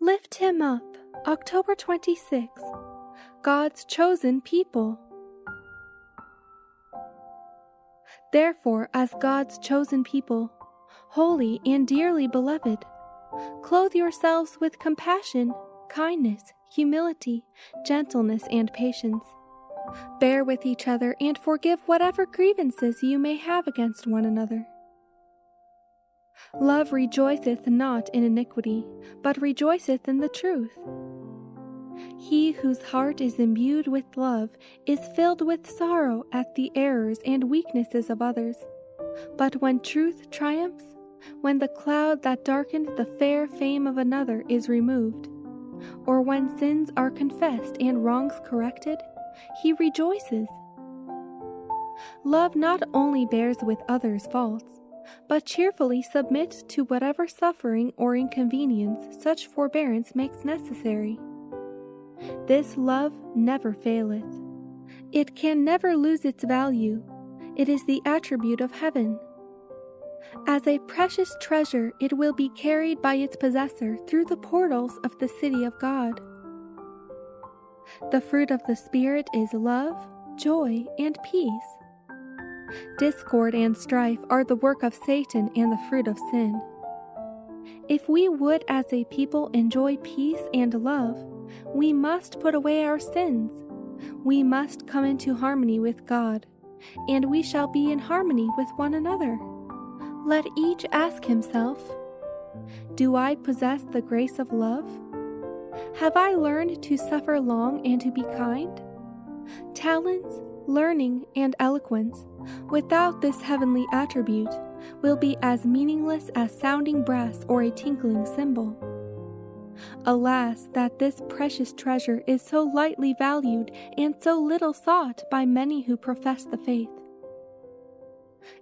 Lift him up, October 26, God's chosen people. Therefore, as God's chosen people, holy and dearly beloved, clothe yourselves with compassion, kindness, humility, gentleness, and patience. Bear with each other and forgive whatever grievances you may have against one another. Love rejoiceth not in iniquity, but rejoiceth in the truth. He whose heart is imbued with love is filled with sorrow at the errors and weaknesses of others. But when truth triumphs, when the cloud that darkened the fair fame of another is removed, or when sins are confessed and wrongs corrected, he rejoices. Love not only bears with others' faults, but cheerfully submits to whatever suffering or inconvenience such forbearance makes necessary. This love never faileth. It can never lose its value. It is the attribute of heaven. As a precious treasure, it will be carried by its possessor through the portals of the city of God. The fruit of the Spirit is love, joy, and peace. Discord and strife are the work of Satan and the fruit of sin. If we would as a people enjoy peace and love, we must put away our sins. We must come into harmony with God, and we shall be in harmony with one another. Let each ask himself, do I possess the grace of love? Have I learned to suffer long and to be kind? Talents, learning, and eloquence, without this heavenly attribute, will be as meaningless as sounding brass or a tinkling cymbal. Alas, that this precious treasure is so lightly valued and so little sought by many who profess the faith.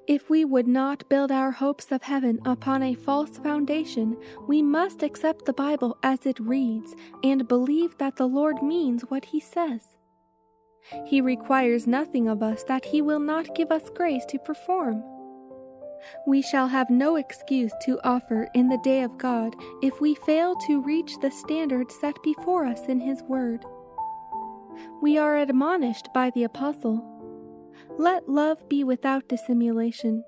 If we would not build our hopes of heaven upon a false foundation, we must accept the Bible as it reads and believe that the Lord means what he says. He requires nothing of us that he will not give us grace to perform. We shall have no excuse to offer in the day of God if we fail to reach the standard set before us in his word. We are admonished by the apostle, let love be without dissimulation.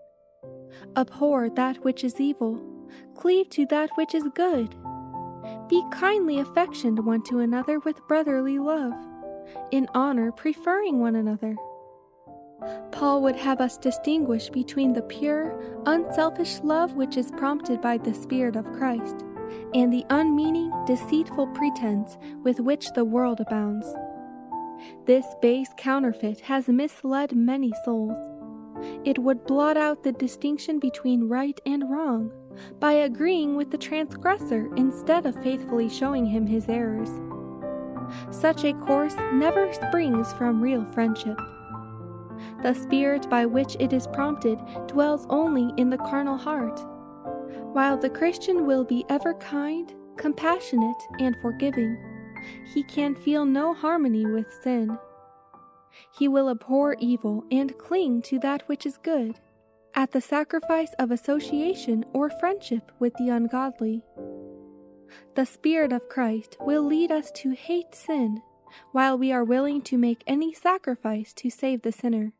Abhor that which is evil, cleave to that which is good. Be kindly affectioned one to another with brotherly love, in honor preferring one another. Paul would have us distinguish between the pure, unselfish love which is prompted by the Spirit of Christ, and the unmeaning, deceitful pretense with which the world abounds. This base counterfeit has misled many souls. It would blot out the distinction between right and wrong by agreeing with the transgressor instead of faithfully showing him his errors. Such a course never springs from real friendship. The spirit by which it is prompted dwells only in the carnal heart, while the Christian will be ever kind, compassionate, and forgiving. He can feel no harmony with sin. He will abhor evil and cling to that which is good, at the sacrifice of association or friendship with the ungodly. The Spirit of Christ will lead us to hate sin, while we are willing to make any sacrifice to save the sinner.